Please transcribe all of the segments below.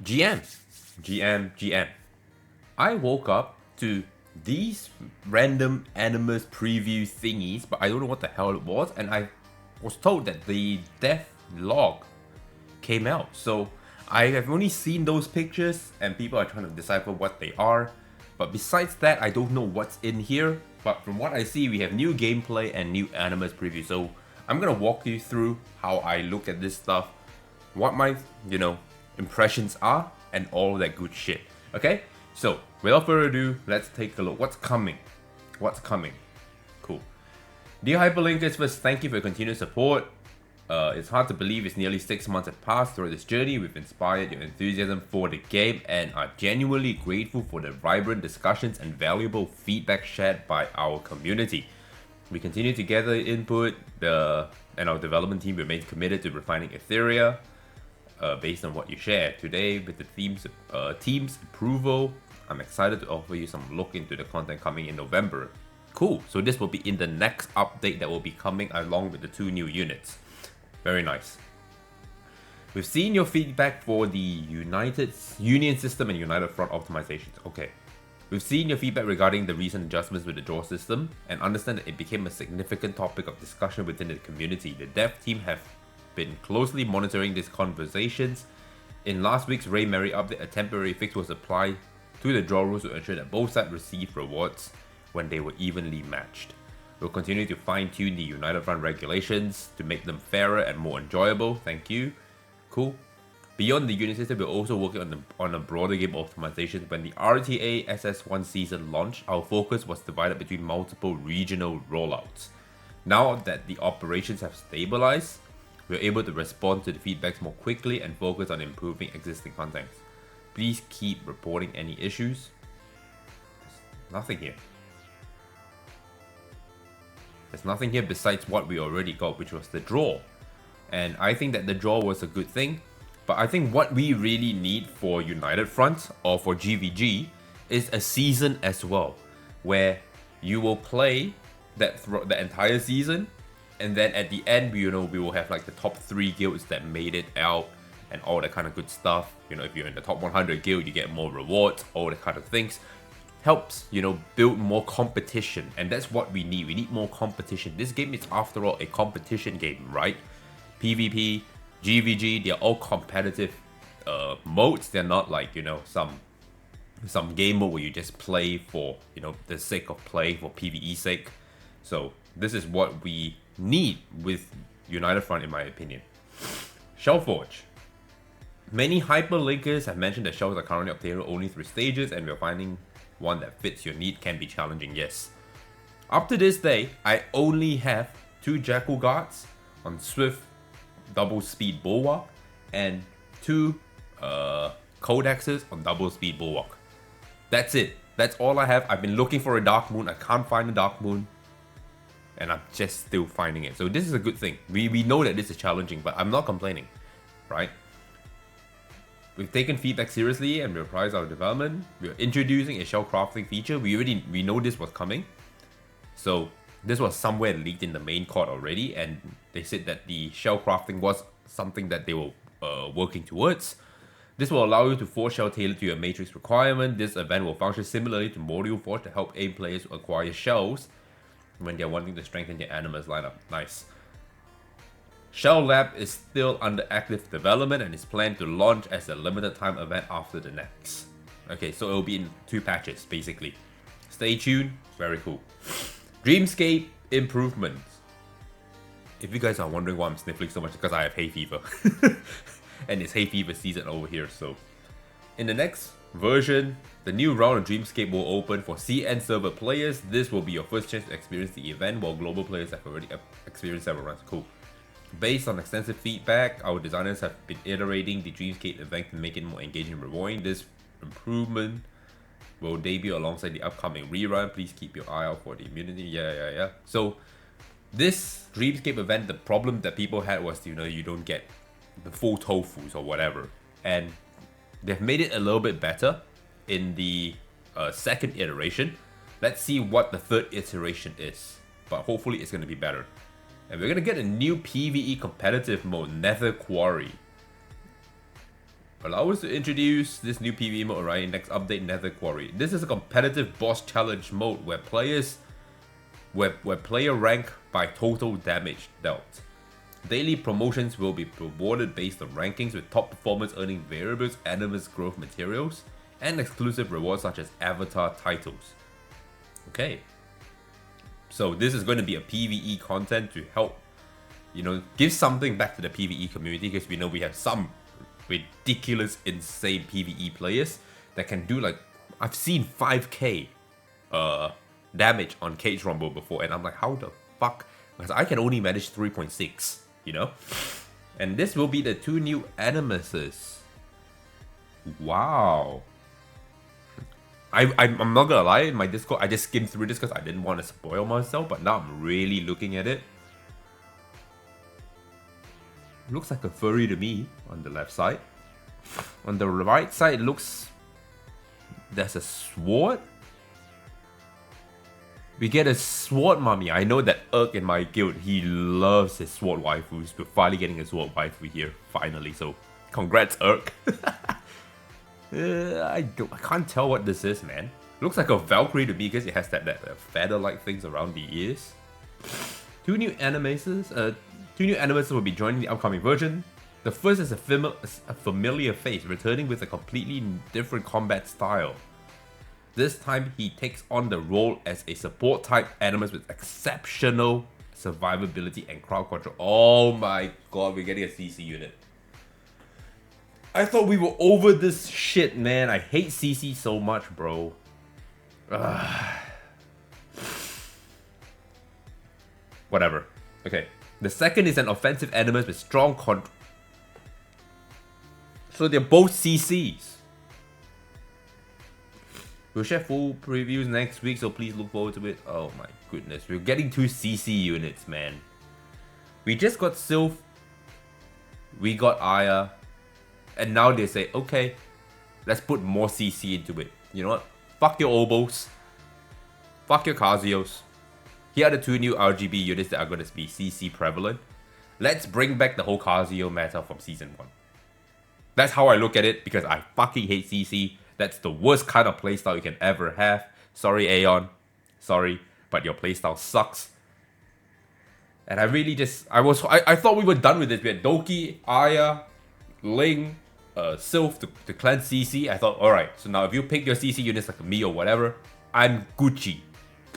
GM, GM. I woke up to these random animus preview thingies, but I don't know what the hell it was, and I was told that the death log came out. So I have only seen those pictures, and people are trying to decipher what they are. But besides that, I don't know what's in here. But from what I see, we have new gameplay and new animus preview. So I'm gonna walk you through how I look at this stuff, what my, impressions are, and all that good shit. Okay? So, without further ado, let's take a look. What's coming? Cool. Dear Hyperlinkers, first, thank you for your continued support. It's hard to believe it's nearly 6 months have passed through this journey. We've inspired your enthusiasm for the game and are genuinely grateful for the vibrant discussions and valuable feedback shared by our community. We continue to gather input, and our development team remains committed to refining Etheria based on what you share. Today, with the team's approval, I'm excited to offer you some look into the content coming in November. Cool, so this will be in the next update that will be coming along with the 2 new units. Very nice. We've seen your feedback for the Union System and United Front optimizations. Okay. We've seen your feedback regarding the recent adjustments with the draw system and understand that it became a significant topic of discussion within the community. The dev team have been closely monitoring these conversations. In last week's Ray Mary update, a temporary fix was applied to the draw rules to ensure that both sides receive rewards when they were evenly matched. We'll continue to fine-tune the United Front regulations to make them fairer and more enjoyable. Thank you. Cool. Beyond the unit system, we're also working on a broader game optimization. When the RTA SS1 season launched, our focus was divided between multiple regional rollouts. Now that the operations have stabilized, we're able to respond to the feedbacks more quickly and focus on improving existing contents. Please keep reporting any issues. There's nothing here. There's nothing here besides what we already got, which was the draw. And I think that the draw was a good thing. But I think what we really need for United Front or for GVG is a season as well, where you will play the entire season, and then at the end, we will have like the top 3 guilds that made it out and all that kind of good stuff. If you're in the top 100 guild, you get more rewards, all that kind of things. Helps, build more competition, and that's what we need. We need more competition. This game is, after all, a competition game, right? PvP, GVG, they're all competitive modes. They're not like, some game mode where you just play for, the sake of playing for PvE sake. So this is what we need with United Front, in my opinion. Shellforge. Many hyperlinkers have mentioned that shells are currently obtainable only through stages, and we're finding one that fits your need can be challenging, yes. Up to this day, I only have 2 Jackal Guards on Swift double speed Bulwark and 2 Codexes on double speed Bulwark. That's it. That's all I have. I've been looking for a Dark Moon. I can't find a Dark Moon. And I'm just still finding it. So this is a good thing. We know that this is challenging, but I'm not complaining, right? We've taken feedback seriously and we prioritize our development. We're introducing a shell crafting feature. We know this was coming. So this was somewhere leaked in the main code already, and they said that the shell crafting was something that they were working towards. This will allow you to forge shell tailored to your matrix requirement. This event will function similarly to Module Forge to help aim players acquire shells when they're wanting to strengthen their animus lineup. Nice. Shell Lab is still under active development and is planned to launch as a limited time event after the next. Okay, so it will be in 2 patches basically. Stay tuned, very cool. Dreamscape improvements. If you guys are wondering why I'm sniffling so much, because I have hay fever. And it's hay fever season over here, so. In the next version, the new round of Dreamscape will open for CN server players. This will be your first chance to experience the event, while global players have already experienced several runs. Cool. Based on extensive feedback, our designers have been iterating the Dreamscape event to make it more engaging and rewarding. This improvement will debut alongside the upcoming rerun. Please keep your eye out for the immunity. Yeah. So this Dreamscape event, the problem that people had was, you don't get the full tofus or whatever. And they've made it a little bit better in the second iteration. Let's see what the third iteration is. But hopefully it's going to be better. And we're going to get a new PVE competitive mode, Nether Quarry. allow us to introduce this new PvE mode, right? Next update, Nether Quarry. This is a competitive boss challenge mode where player rank by total damage dealt. Daily promotions will be rewarded based on rankings, with top performers earning variables, animus growth materials, and exclusive rewards such as avatar titles. Okay. So this is going to be a PvE content to help, give something back to the PvE community, because we know we have some ridiculous, insane PvE players that can do like, I've seen 5k damage on Cage Rumble before, and I'm like, how the fuck? Because I can only manage 3.6, And this will be the 2 new animuses. Wow. I'm not gonna lie, in my Discord, I just skimmed through this because I didn't want to spoil myself, but now I'm really looking at it. Looks like a furry to me on the left side. On the right side, it looks... There's a sword? We get a sword mummy. I know that Urk in my guild, he loves his sword waifus. We're finally getting a sword waifu here, finally. So, congrats, Urk. I can't tell what this is, man. Looks like a Valkyrie to me because it has that feather-like things around the ears. 2 new animuses. 2 new animuses will be joining the upcoming version. The first is a familiar face, returning with a completely different combat style. This time, he takes on the role as a support-type animus with exceptional survivability and crowd control. Oh my god, we're getting a CC unit. I thought we were over this shit, man. I hate CC so much, bro. Whatever. Okay. The second is an offensive animus with strong control. So they're both CCs. We'll share full previews next week, so please look forward to it. Oh my goodness. We're getting 2 CC units, man. We just got Sylph. We got Aya. And now they say, okay, let's put more CC into it. You know what? Fuck your Obos. Fuck your Kazios. Here are the 2 new RGB units that are going to be CC prevalent. Let's bring back the whole Kazio meta from Season 1. That's how I look at it, because I fucking hate CC. That's the worst kind of playstyle you can ever have. Sorry, Aeon. Sorry, but your playstyle sucks. And I really just... I thought we were done with this. We had Doki, Aya, Ling, Sylph to cleanse CC. I thought, alright, so now if you pick your CC units like me or whatever, I'm Gucci.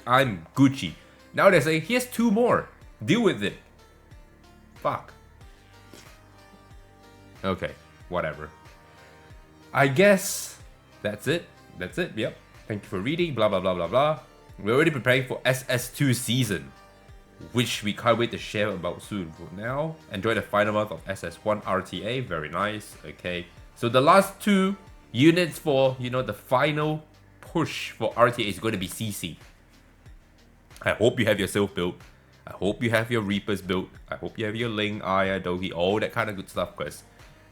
I'm Gucci. Now they say, here's 2 more. Deal with it. Fuck. Okay, whatever. I guess that's it. That's it, yep. Thank you for reading, blah, blah, blah, blah, blah. We're already preparing for SS2 season, which we can't wait to share about soon. For now, enjoy the final month of SS1 RTA. Very nice. Okay, so the last 2 units for, the final push for RTA is going to be CC. I hope you have your Sylph built. I hope you have your Reapers built. I hope you have your Ling, Aya, Dogi, all that kind of good stuff, because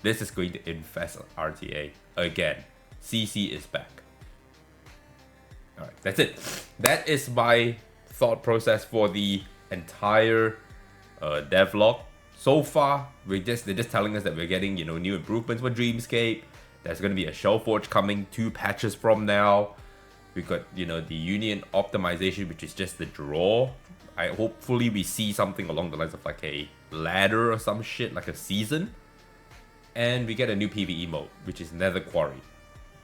this is going to infest RTA again. CC is back. Alright, that's it. That is my thought process for the entire devlog. So far, they're just telling us that we're getting, new improvements for Dreamscape. There's going to be a Shellforge coming 2 patches from now. We got, the Union optimization, which is just the draw. Hopefully we see something along the lines of like a ladder or some shit, like a season. And we get a new PvE mode, which is Nether Quarry.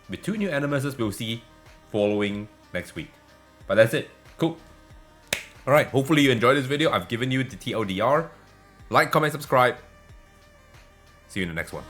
With 2 new animuses, we'll see following next week. But that's it. Cool. Alright, hopefully you enjoyed this video. I've given you the TLDR. Like, comment, subscribe. See you in the next one.